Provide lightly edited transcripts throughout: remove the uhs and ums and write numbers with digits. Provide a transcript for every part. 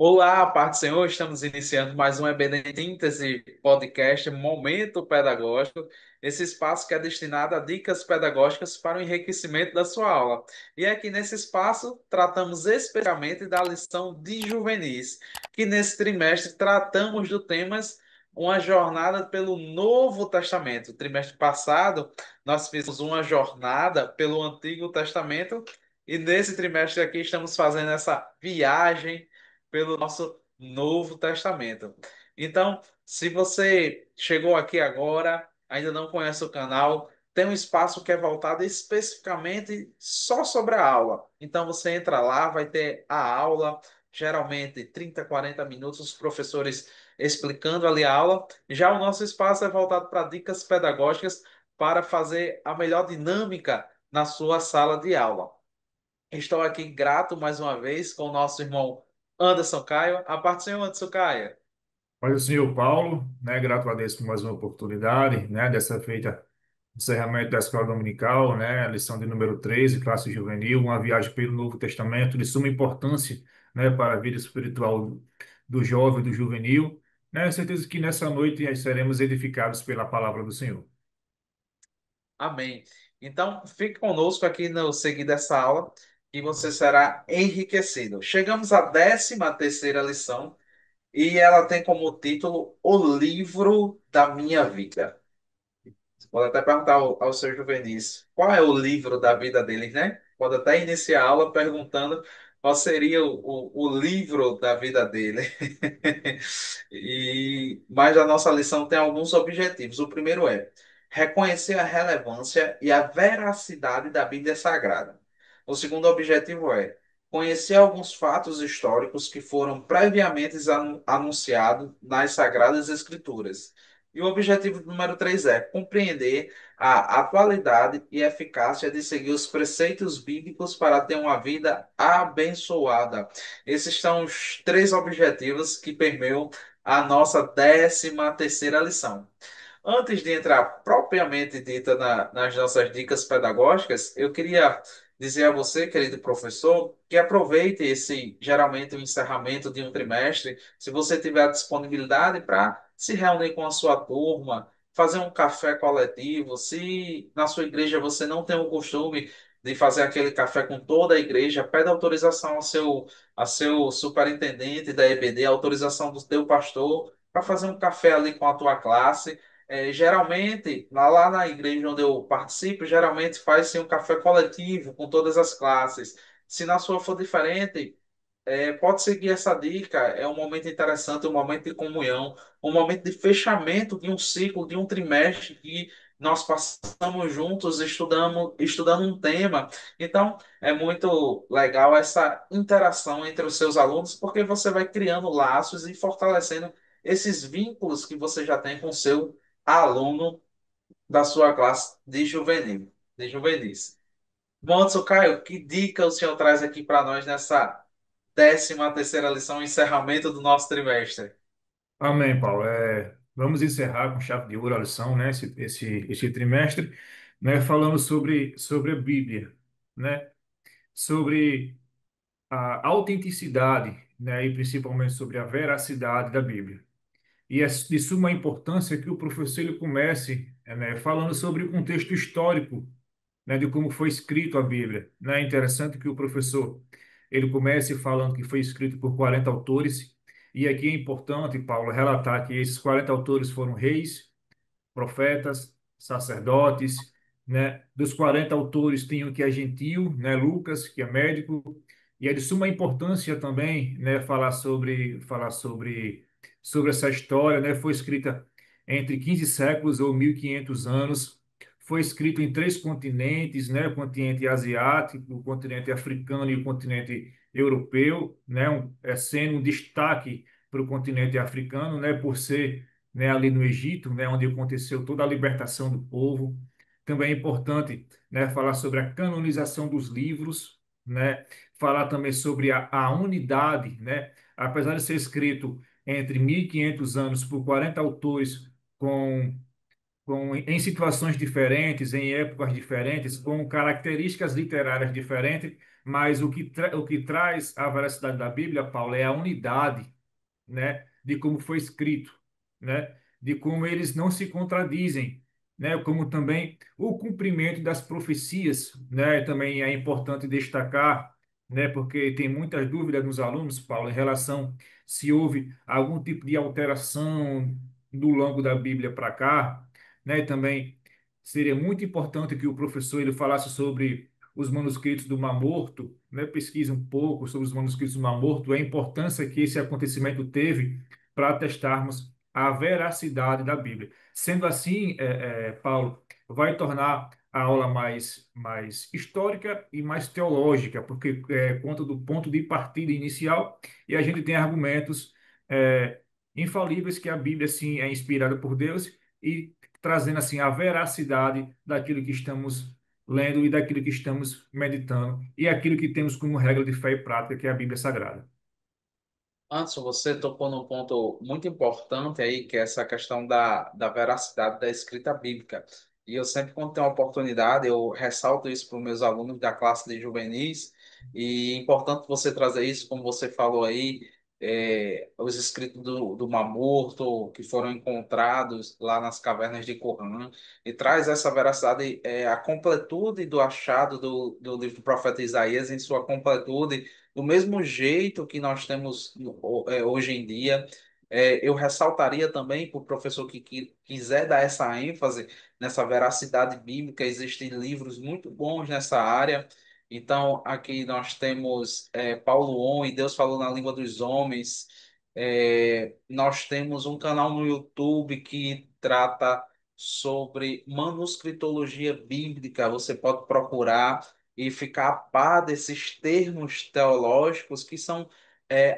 Olá, Paz do Senhor, estamos iniciando mais um EBD Síntese Podcast Momento Pedagógico, esse espaço que é destinado a dicas pedagógicas para o enriquecimento da sua aula. E aqui nesse espaço tratamos especialmente da lição de juvenis, que nesse trimestre tratamos do temas uma jornada pelo Novo Testamento. No trimestre passado nós fizemos uma jornada pelo Antigo Testamento e nesse trimestre aqui estamos fazendo essa viagem pelo nosso Novo Testamento. Então, se você chegou aqui agora, ainda não conhece o canal, tem um espaço que é voltado especificamente só sobre a aula. Então, você entra lá, vai ter a aula, geralmente 30, 40 minutos, os professores explicando ali a aula. Já o nosso espaço é voltado para dicas pedagógicas para fazer a melhor dinâmica na sua sala de aula. Estou aqui grato mais uma vez com o nosso irmão Anderson Caio. A parte do senhor, Anderson Caio. Olha, o senhor Paulo, né, grato a Deus por mais uma oportunidade, né, dessa feita, encerramento da escola dominical, né, a lição de número 13, classe juvenil, uma viagem pelo Novo Testamento, de suma importância, né, para a vida espiritual do jovem, do juvenil, né, eu certeza que nessa noite nós seremos edificados pela palavra do Senhor. Amém. Então, fique conosco aqui no seguir dessa aula e você será enriquecido. Chegamos à 13ª lição e ela tem como título O Livro da Minha Vida. Pode até perguntar ao seu juvenis qual é o livro da vida deles, né? Pode até iniciar a aula perguntando qual seria o livro da vida dele. Mas a nossa lição tem alguns objetivos. O primeiro é reconhecer a relevância e a veracidade da Bíblia Sagrada. O segundo objetivo é conhecer alguns fatos históricos que foram previamente anunciados nas Sagradas Escrituras. E o objetivo número 3 é compreender a atualidade e eficácia de seguir os preceitos bíblicos para ter uma vida abençoada. Esses são os três objetivos que permeiam a nossa 13ª lição. Antes de entrar propriamente dita nas nossas dicas pedagógicas, eu queria dizer a você, querido professor, que aproveite geralmente, o encerramento de um trimestre, se você tiver a disponibilidade para se reunir com a sua turma, fazer um café coletivo. Se na sua igreja você não tem o costume de fazer aquele café com toda a igreja, pede autorização ao seu superintendente da EBD, autorização do teu pastor, para fazer um café ali com a tua classe. Geralmente, lá na igreja onde eu participo, geralmente faz-se um café coletivo com todas as classes. Se na sua for diferente, pode seguir essa dica. É um momento interessante, um momento de comunhão, um momento de fechamento de um ciclo, de um trimestre que nós passamos juntos estudando um tema. Então, é muito legal essa interação entre os seus alunos, porque você vai criando laços e fortalecendo esses vínculos que você já tem com o seu aluno da sua classe de juvenis. Bom, Anderson Caio, que dica o senhor traz aqui para nós nessa 13ª lição, encerramento do nosso trimestre? Amém, Paulo. Vamos encerrar com chave de ouro a lição, né, esse trimestre, né, falando sobre a Bíblia, né, sobre a autenticidade, né, e principalmente sobre a veracidade da Bíblia. E é de suma importância que o professor ele comece, né, falando sobre o contexto histórico, né, de como foi escrito a Bíblia. Né? É interessante que o professor ele comece falando que foi escrito por 40 autores, e aqui é importante, Paulo, relatar que esses 40 autores foram reis, profetas, sacerdotes, né? Dos 40 autores tem o que é gentil, né? Lucas, que é médico, e é de suma importância também, né? Falar sobre essa história, né? Foi escrita entre 15 séculos ou 1500 anos. Foi escrito em três continentes, né? O continente asiático, o continente africano e o continente europeu, né? Sendo um destaque para o continente africano, né? Por ser, né, ali no Egito, né, onde aconteceu toda a libertação do povo. Também é importante, né, falar sobre a canonização dos livros, né, falar também sobre a unidade, né, apesar de ser escrito entre 1500 anos por 40 autores com em situações diferentes, em épocas diferentes, com características literárias diferentes, mas o que traz a veracidade da Bíblia, Paulo, é a unidade, né, de como foi escrito, né, de como eles não se contradizem, né, como também o cumprimento das profecias, né, também é importante destacar, né, porque tem muitas dúvidas nos alunos, Paulo, em relação se houve algum tipo de alteração do longo da Bíblia para cá, né, e também seria muito importante que o professor ele falasse sobre os manuscritos do Mar Morto, né, pesquise um pouco sobre os manuscritos do Mar Morto, a importância que esse acontecimento teve para atestarmos a veracidade da Bíblia. Sendo assim, Paulo, vai tornar a aula mais histórica e mais teológica, porque conta do ponto de partida inicial e a gente tem argumentos é, infalíveis que a Bíblia sim é inspirada por Deus e trazendo assim a veracidade daquilo que estamos lendo e daquilo que estamos meditando e aquilo que temos como regra de fé e prática, que é a Bíblia Sagrada. Anderson, você tocou num ponto muito importante aí, que é essa questão da veracidade da escrita bíblica. E eu sempre, quando tenho a oportunidade, eu ressalto isso para os meus alunos da classe de juvenis. E é importante você trazer isso, como você falou aí, os escritos do Mar Morto, que foram encontrados lá nas cavernas de Qumran, e traz essa veracidade, a completude do achado do livro do profeta Isaías em sua completude do mesmo jeito que nós temos hoje em dia. Eu ressaltaria também para o professor que quiser dar essa ênfase nessa veracidade bíblica, existem livros muito bons nessa área. Então, aqui nós temos Paulo On e Deus falou na língua dos homens. Nós temos um canal no YouTube que trata sobre manuscritologia bíblica. Você pode procurar e ficar a par desses termos teológicos que são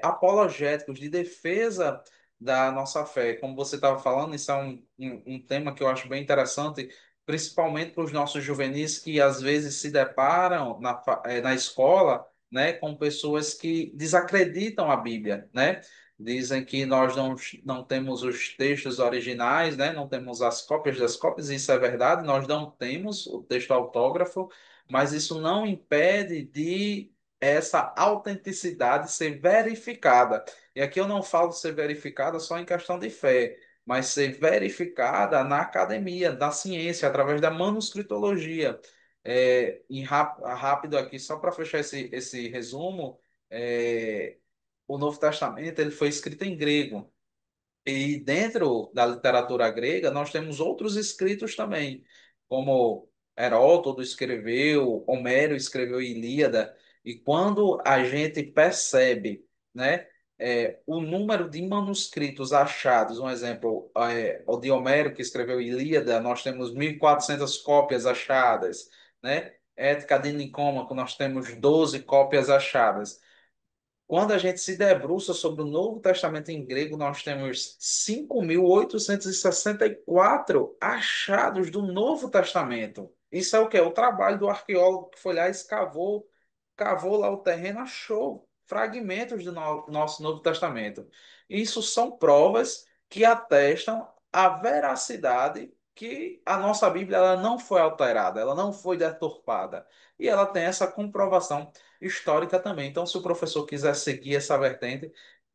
apologéticos, de defesa da nossa fé. Como você estava falando, isso é um tema que eu acho bem interessante, principalmente para os nossos juvenis que às vezes se deparam na escola, né, com pessoas que desacreditam a Bíblia, né? Dizem que nós não temos os textos originais, né? Não temos as cópias das cópias, isso é verdade, nós não temos o texto autógrafo, mas isso não impede de essa autenticidade ser verificada. E aqui eu não falo ser verificada só em questão de fé, mas ser verificada na academia, da ciência, através da manuscritologia. Rápido aqui, só para fechar esse resumo, o Novo Testamento ele foi escrito em grego. E dentro da literatura grega, nós temos outros escritos também, como Heródoto escreveu, Homero escreveu Ilíada. E quando a gente percebe, né, o número de manuscritos achados, um exemplo, o de Homero, que escreveu Ilíada, nós temos 1.400 cópias achadas, né? Ética de Nicômaco, nós temos 12 cópias achadas. Quando a gente se debruça sobre o Novo Testamento em grego, nós temos 5.864 achados do Novo Testamento. Isso é o quê? O trabalho do arqueólogo que foi lá e escavou, cavou lá o terreno, achou fragmentos do nosso Novo Testamento. Isso são provas que atestam a veracidade que a nossa Bíblia ela não foi alterada, ela não foi deturpada. E ela tem essa comprovação histórica também. Então, se o professor quiser seguir essa vertente,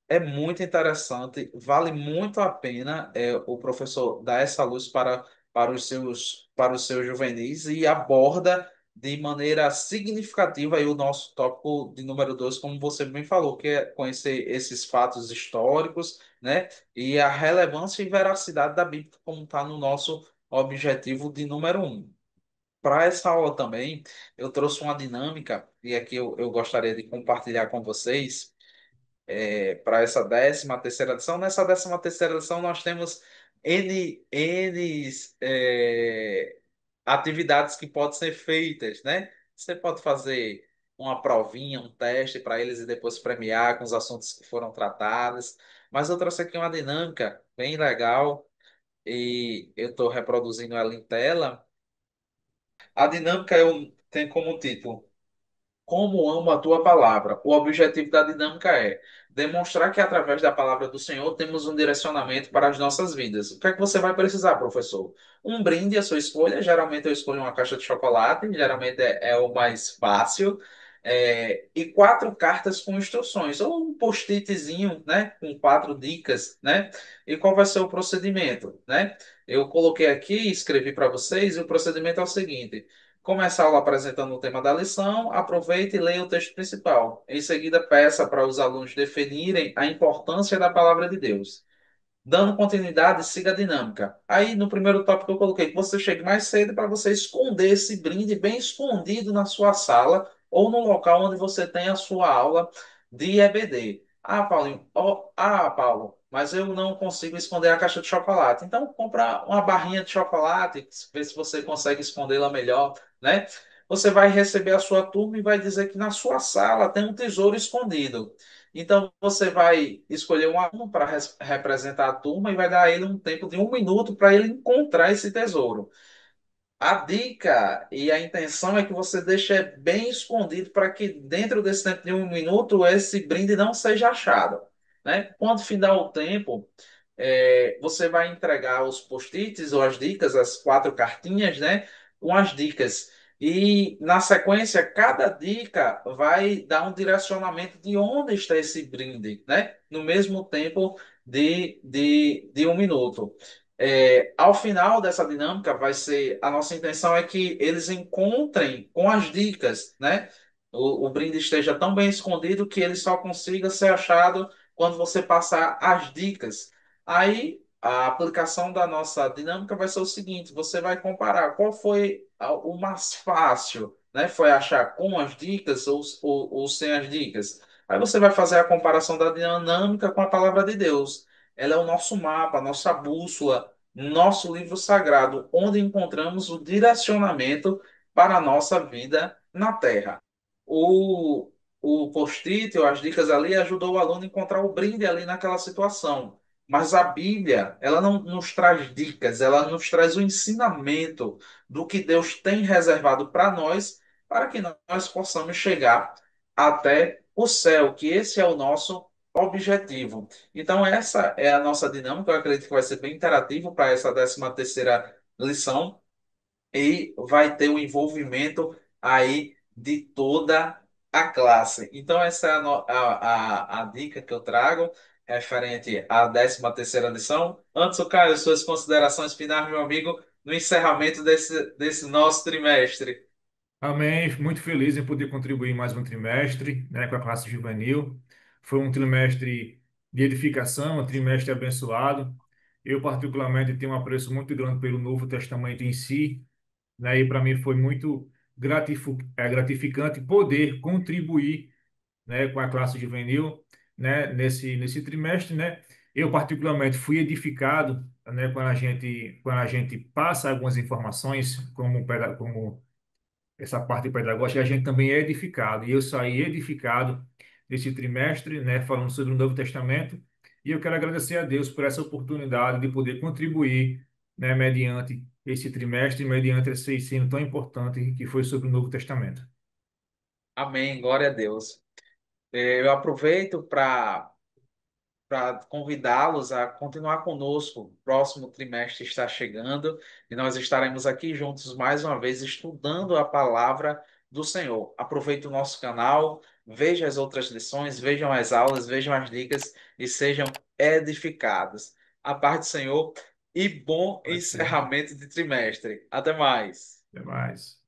é muito interessante, vale muito a pena o professor dar essa luz para os seus juvenis e aborda de maneira significativa aí o nosso tópico de número 2, como você bem falou, que é conhecer esses fatos históricos, né? E a relevância e veracidade da Bíblia, como está no nosso objetivo de número 1. Para essa aula também, eu trouxe uma dinâmica, e aqui eu gostaria de compartilhar com vocês, para essa 13ª edição. Nessa 13ª edição, nós temos N atividades que podem ser feitas, né? Você pode fazer uma provinha, um teste para eles e depois premiar com os assuntos que foram tratados. Mas eu trouxe aqui uma dinâmica bem legal, e eu estou reproduzindo ela em tela. A dinâmica eu tenho como título Como amo a tua palavra. O objetivo da dinâmica é demonstrar que através da palavra do Senhor temos um direcionamento para as nossas vidas. O que é que você vai precisar, professor? Um brinde à sua escolha. Geralmente eu escolho uma caixa de chocolate, geralmente é o mais fácil. e quatro cartas com instruções, ou um post-itzinho, né, com quatro dicas, né? E qual vai ser o procedimento, né? Eu coloquei aqui, escrevi para vocês, e o procedimento é o seguinte: começa a aula apresentando o tema da lição, aproveite e leia o texto principal. Em seguida, peça para os alunos definirem a importância da palavra de Deus. Dando continuidade, siga a dinâmica. Aí, no primeiro tópico, eu coloquei que você chegue mais cedo para você esconder esse brinde bem escondido na sua sala ou no local onde você tem a sua aula de EBD. Ah, Paulinho, Paulo, mas eu não consigo esconder a caixa de chocolate. Então, compra uma barrinha de chocolate, vê se você consegue escondê-la melhor, né? Você vai receber a sua turma e vai dizer que na sua sala tem um tesouro escondido. Então, você vai escolher um aluno para representar a turma e vai dar a ele um tempo de 1 minuto para ele encontrar esse tesouro. A dica e a intenção é que você deixe bem escondido para que dentro desse tempo de 1 minuto esse brinde não seja achado, né? Quando findar o tempo, você vai entregar os post-its ou as dicas, as quatro cartinhas, né? Com as dicas. E na sequência, cada dica vai dar um direcionamento de onde está esse brinde, né? No mesmo tempo de 1 minuto. Ao final dessa dinâmica, a nossa intenção é que eles encontrem com as dicas, né? O brinde esteja tão bem escondido que ele só consiga ser achado quando você passar as dicas. Aí a aplicação da nossa dinâmica vai ser o seguinte: você vai comparar qual foi o mais fácil, né? Foi achar com as dicas ou sem as dicas. Aí você vai fazer a comparação da dinâmica com a palavra de Deus. Ela é o nosso mapa, a nossa bússola, nosso livro sagrado, onde encontramos o direcionamento para a nossa vida na Terra. O, o post-it ou as dicas ali ajudou o aluno a encontrar o brinde ali naquela situação. Mas a Bíblia, ela não nos traz dicas, ela nos traz o ensinamento do que Deus tem reservado para nós, para que nós possamos chegar até o céu, que esse é o nosso objetivo. Então, essa é a nossa dinâmica. Eu acredito que vai ser bem interativo para essa 13ª lição e vai ter o envolvimento aí de toda a classe. Então, essa é a dica que eu trago referente à 13ª lição. Antes, Caio, suas considerações finais, meu amigo, no encerramento desse nosso trimestre. Amém. Muito feliz em poder contribuir mais um trimestre, né, com a classe juvenil. Foi um trimestre de edificação, um trimestre abençoado. Eu, particularmente, tenho um apreço muito grande pelo Novo Testamento em si, né, e para mim foi muito gratificante poder contribuir, né, com a classe juvenil, né, nesse trimestre, né. Eu, particularmente, fui edificado, né, quando a gente passa algumas informações como essa parte pedagógica, a gente também é edificado. E eu saí edificado desse trimestre, né, falando sobre o Novo Testamento. E eu quero agradecer a Deus por essa oportunidade de poder contribuir, né, mediante esse trimestre, mediante esse ensino tão importante que foi sobre o Novo Testamento. Amém, glória a Deus. Eu aproveito para convidá-los a continuar conosco. O próximo trimestre está chegando e nós estaremos aqui juntos mais uma vez estudando a palavra do Senhor. Aproveite o nosso canal, veja as outras lições, vejam as aulas, vejam as dicas e sejam edificados. A paz do Senhor e bom Pode ser. encerramento de trimestre. Até mais. Até mais.